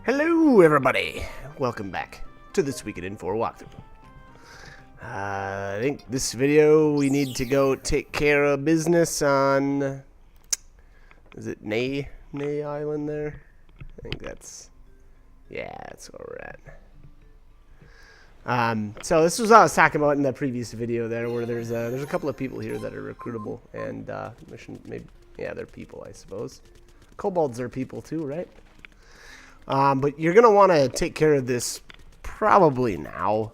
Hello everybody! Welcome back to the Suikoden 4 walkthrough. I think this video we need to go take care of business on... Is it Ney Island there? I think that's... Yeah, that's where we're at. So this was what I was talking about in the previous video there, where there's a couple of people here that are recruitable, and maybe, yeah, they're people, I suppose. Kobolds are people too, right? But you're going to want to take care of this probably now,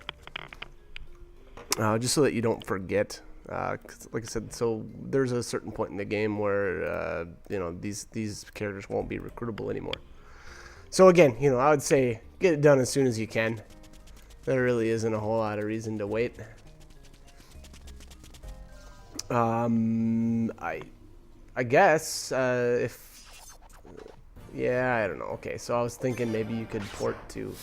just so that you don't forget. 'Cause like I said, so there's a certain point in the game where, these characters won't be recruitable anymore. So again, I would say get it done as soon as you can. There really isn't a whole lot of reason to wait. I guess, yeah, I don't know. Okay, so I was thinking maybe you could port to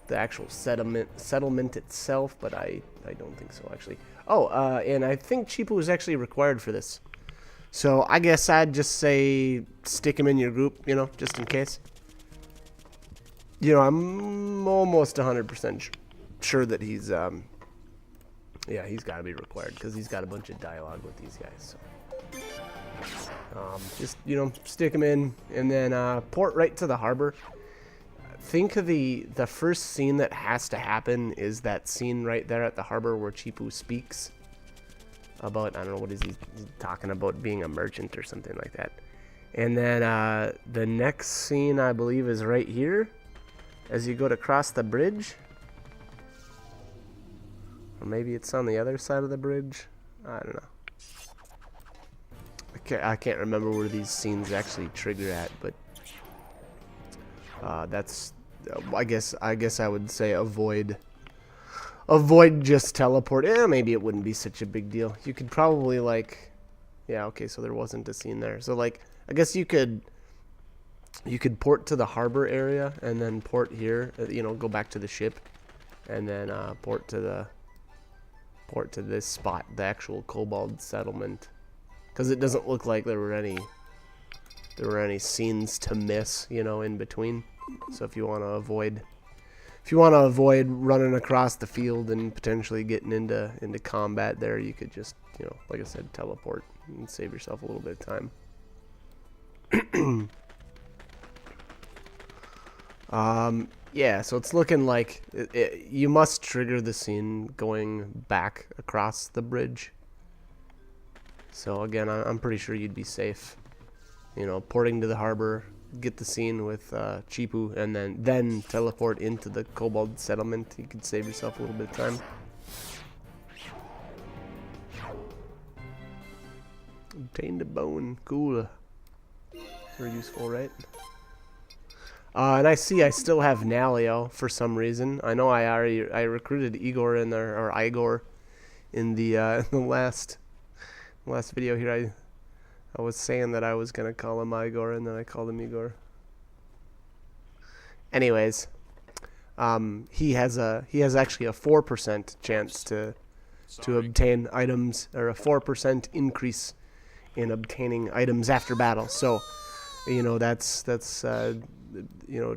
the actual settlement itself, but I don't think so, actually. Oh, and I think Chipu is actually required for this. So I guess I'd just say stick him in your group, just in case. I'm almost 100% sure that he's, yeah, he's got to be required, because he's got a bunch of dialogue with these guys, so. Just, stick them in, and then port right to the harbor. Think of the first scene that has to happen is that scene right there at the harbor where Chipu speaks about, I don't know, what is he talking about, being a merchant or something like that. And then the next scene, I believe, is right here as you go to cross the bridge. Or maybe it's on the other side of the bridge. I don't know. I can't remember where these scenes actually trigger at, but that's I guess I would say avoid just teleport. Maybe it wouldn't be such a big deal. You could probably yeah, okay, so there wasn't a scene there. So I guess you could port to the harbor area and then port here, go back to the ship and then port to this spot, the actual Kobold settlement. Because it doesn't look like there were any scenes to miss, in between. So if you want to avoid running across the field and potentially getting into combat there, you could just, like I said, teleport and save yourself a little bit of time. Yeah, so it's looking like you must trigger the scene going back across the bridge. So again, I'm pretty sure you'd be safe, porting to the harbor, get the scene with Chipu, and then teleport into the Kobold settlement. You could save yourself a little bit of time. Obtained a bone, cool. Very useful, right? And I see I still have Nalio for some reason. I know I recruited Igor in there, or Igor, in the last video here. I was saying that I was gonna call him Igor, and then I called him Igor. Anyways, he has actually a 4% chance to obtain items, or a 4% increase in obtaining items after battle. So, that's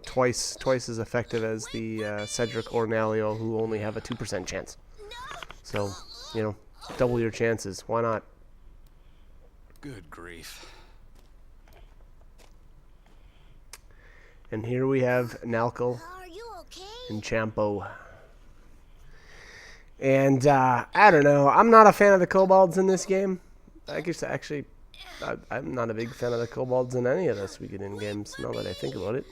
twice as effective as the Cedric or Nalio, who only have a 2% chance. So, double your chances. Why not? Good grief. And here we have Nalco and Champo. And I don't know. I'm not a fan of the kobolds in this game. I guess actually, I'm not a big fan of the kobolds in any of the Suikoden games. Now that I think about it,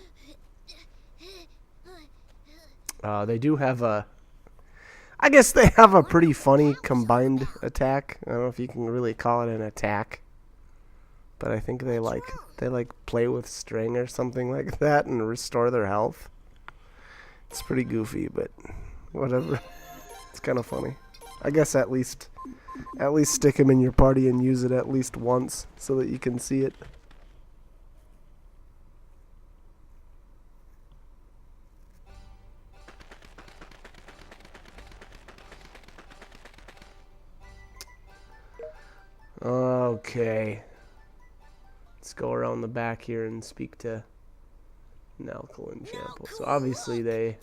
they do have I guess they have a pretty funny combined attack. I don't know if you can really call it an attack. But I think they play with string or something like that and restore their health. It's pretty goofy, but whatever. It's kind of funny. I guess at least stick them in your party and use it at least once so that you can see it. Okay. Let's go around the back here and speak to An alkaline shampoo. So obviously they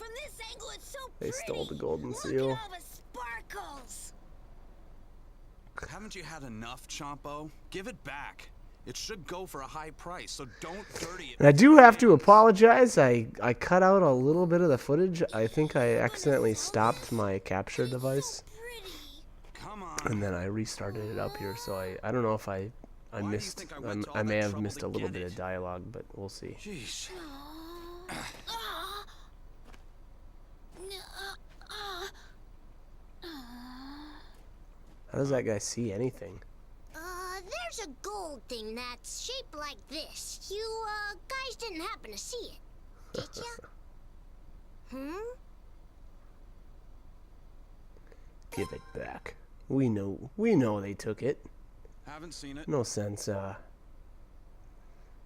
stole the golden seal. Haven't you had enough, Chompo? Give it back. It should go for a high price, so don't dirty it. And I do have to apologize. I cut out a little bit of the footage. I think I accidentally stopped my capture device. Come on. And then I restarted it up here, so I don't know if I missed, I may have missed a little bit of dialogue, but we'll see. Jeez. How does that guy see anything? There's a gold thing that's shaped like this. You, guys didn't happen to see it, did ya? Give it back. We know they took it. Haven't seen it. No sense,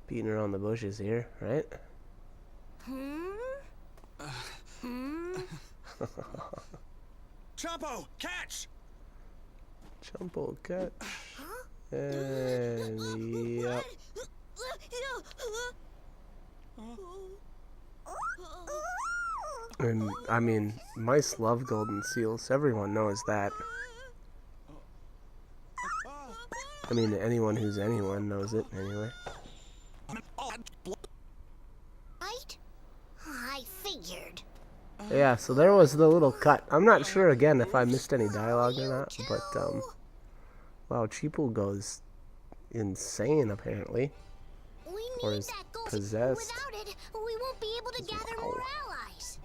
beating around the bushes here, right? Chompo, catch! Chompo catch. And yep. And I mean, mice love golden seals. Everyone knows that. I mean, anyone who's anyone knows it anyway. Right? I figured. Yeah, so there was the little cut. I'm not sure again if I missed any dialogue or not, but wow, Cheeple goes insane apparently. Or is possessed. Without it, we won't be able to gather more allies.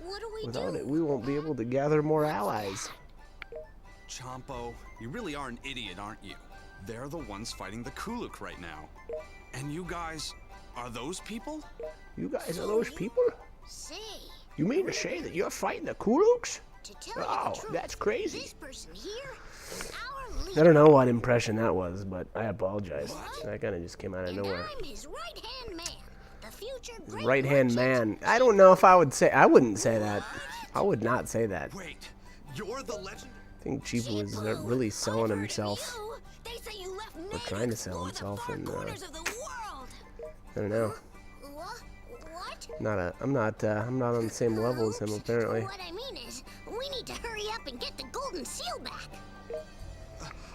What do we Without do? it, we won't be able to gather more allies. Chompo, you really are an idiot, aren't you? They're the ones fighting the Kuluk right now. And you guys, are those people? You guys are those people? Say, You mean to say that you're fighting the Kuluks? to tell you Oh, the truth, that's crazy. this person here is our I leader. don't know what impression that was, but I apologize. That kind of just came out of And nowhere. I'm his right-hand man, the future great Right-hand merchant. man. I don't know if I would say... I wouldn't say that. I would not say that. Wait, you're the legend? I think Cheeple was Cheeple, really selling I've heard of himself. you. They say you left Or Maine trying to sell for the himself far in, corners of the world. I don't know. What? I'm not on the same level as him Oops. apparently. What I mean is, we need to hurry up and get the golden seal back.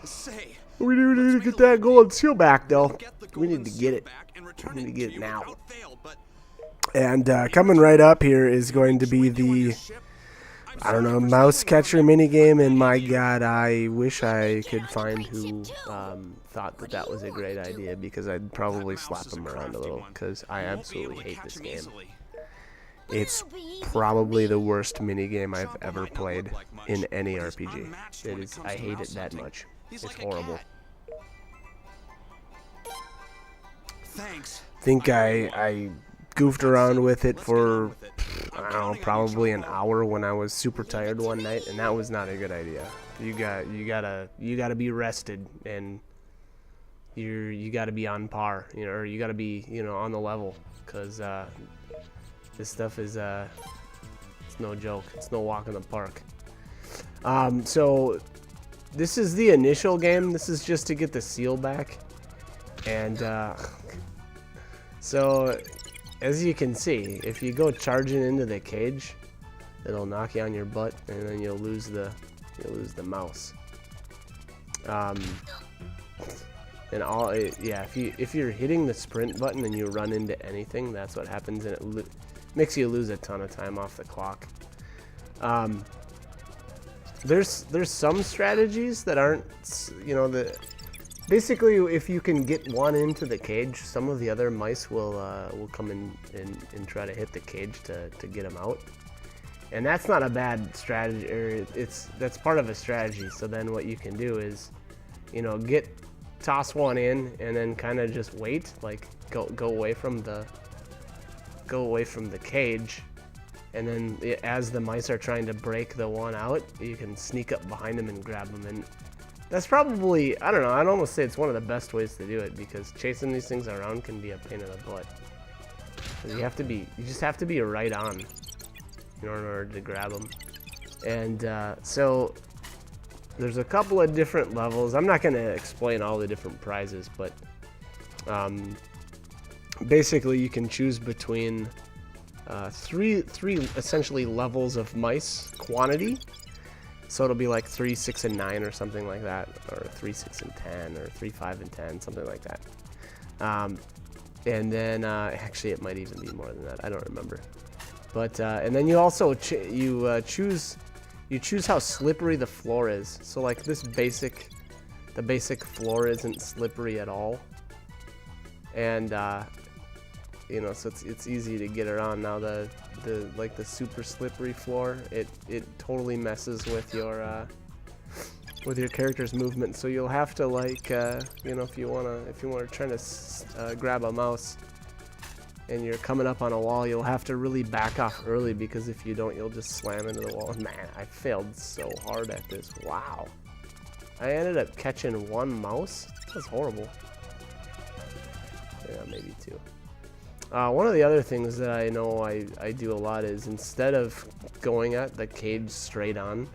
Say, We do need to make get a that little gold seal back though. get the We golden need to seal get it. back and return We need to it get it you now. without fail, but And coming right up here is going to be the, I don't know, mouse catcher minigame, and my god, I wish I could find who thought that that was a great idea, because I'd probably slap him around a little, because I absolutely hate this game. It's probably the worst minigame I've ever played in any RPG. It is, I hate it that much. It's horrible. Thanks. I think I goofed around with it for, I don't know, probably an hour when I was super tired one night, and that was not a good idea. You gotta be rested, and you gotta be on par, you know, or you gotta be, you know, on the level, because this stuff is it's no joke. It's no walk in the park. So this is the initial game. This is just to get the seal back, and so as you can see, if you go charging into the cage, it'll knock you on your butt, and then you'll lose the mouse. And yeah, if you're hitting the sprint button and you run into anything, that's what happens, and it makes you lose a ton of time off the clock. There's some strategies that aren't, you know, basically if you can get one into the cage, some of the other mice will come in and try to hit the cage to get them out. And that's not a bad strategy, or that's part of a strategy. So then what you can do is, you know, toss one in and then kind of just wait, like go away from the cage, and then as the mice are trying to break the one out, you can sneak up behind them and grab them. And that's probably, I don't know, I'd almost say it's one of the best ways to do it, because chasing these things around can be a pain in the butt. 'Cause you just have to be right on in order to grab them. And so there's a couple of different levels. I'm not going to explain all the different prizes, but basically you can choose between three essentially levels of mice quantity. So it'll be like 3, 6, and 9 or something like that, or 3, 6, and 10, or 3, 5, and 10, something like that. And then actually it might even be more than that. I don't remember. But and then you also choose how slippery the floor is. So like the basic floor isn't slippery at all, and you know, so it's easy to get around. Now the super slippery floor, it totally messes with your character's movement. So you'll have to like you know, if you wanna try to grab a mouse and you're coming up on a wall, you'll have to really back off early, because if you don't, you'll just slam into the wall. Man, I failed so hard at this. Wow. I ended up catching 1 mouse. That's horrible. Yeah, maybe 2. One of the other things that I know I do a lot is, instead of going at the cage straight on,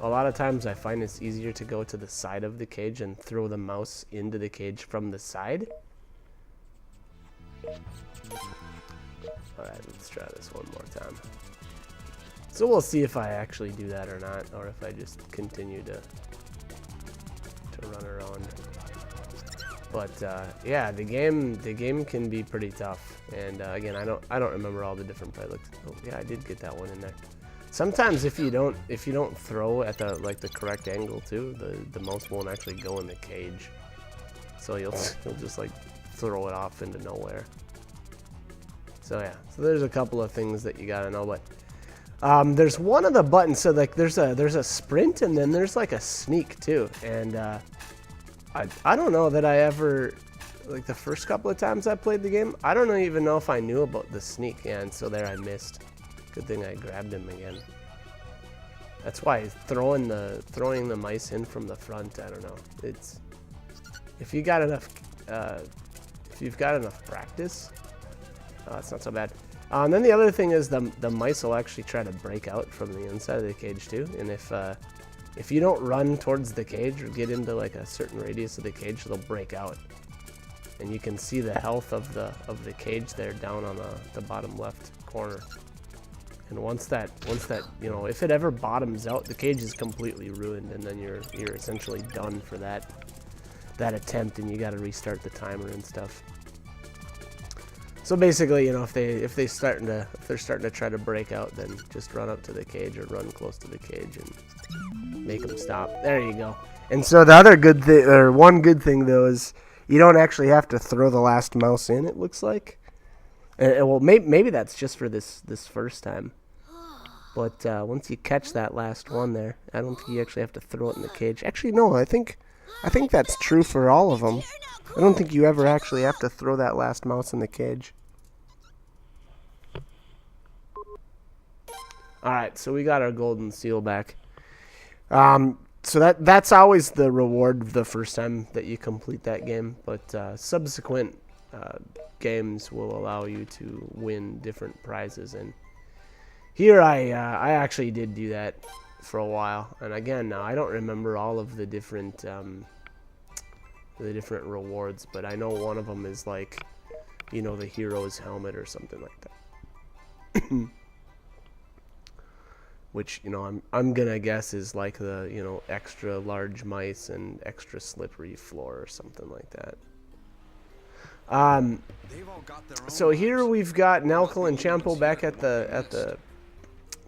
a lot of times I find it's easier to go to the side of the cage and throw the mouse into the cage from the side. Alright, let's try this one more time. So we'll see if I actually do that or not, or if I just continue to run around. But yeah, the game can be pretty tough. And again, I don't remember all the different pilots. Oh yeah, I did get that one in there. Sometimes if you don't throw at the correct angle too, the mouse won't actually go in the cage. So you'll just like throw it off into nowhere. So yeah, so there's a couple of things that you gotta know, but there's one of the buttons. So like there's a sprint, and then there's like a sneak too. And I don't know that I ever, like the first couple of times I played the game, I don't even know if I knew about the sneak. Yeah, and so there I missed. Good thing I grabbed him again. That's why throwing the mice in from the front, I don't know. It's if you've got enough practice. It's not so bad. And then the other thing is the mice will actually try to break out from the inside of the cage too. And if you don't run towards the cage or get into like a certain radius of the cage, they'll break out. And you can see the health of the cage there down on the bottom left corner. And once that you know, if it ever bottoms out, the cage is completely ruined, and then you're essentially done for that attempt, and you got to restart the timer and stuff. So basically, you know, if they're starting to try to break out, then just run up to the cage or run close to the cage and make them stop. There you go. And so the other good thing, or one good thing though, is you don't actually have to throw the last mouse in. It looks like. Well, maybe that's just for this first time. But once you catch that last one there, I don't think you actually have to throw it in the cage. Actually, no, I think that's true for all of them. I don't think you ever actually have to throw that last mouse in the cage. Alright, so we got our golden seal back. So that's always the reward the first time that you complete that game. But subsequent games will allow you to win different prizes. And here I actually did do that for a while. And again, now I don't remember all of the different rewards, but I know one of them is like, you know, the hero's helmet or something like that. Which, you know, I'm gonna guess is like the, you know, extra large mice and extra slippery floor or something like that. So here we've got Nelkel and Champo back at the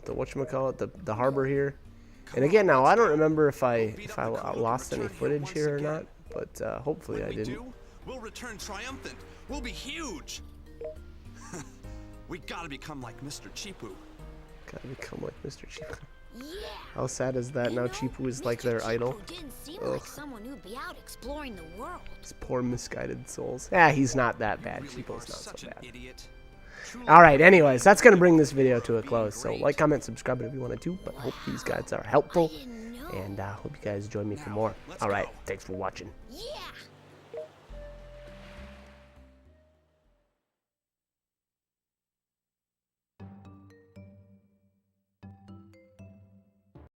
whatchamacallit, the harbor here. And again, now I don't remember if I lost any footage here or not, but hopefully I didn't. We'll return triumphant. We'll be huge. We gotta become like Mr. Chipu. Gotta become like Mr. Chipu. Yeah. How sad is that? Now Chipu is like their idol. Didn't seem like someone who'd be out exploring the world. These poor misguided souls. Yeah, he's not that bad. Chipo's not so bad. Idiot. Alright, anyways, that's going to bring this video to a close. So like, comment, subscribe if you want to, but I hope these guides are helpful. And I hope you guys join me for more. Alright, thanks for watching. Yeah.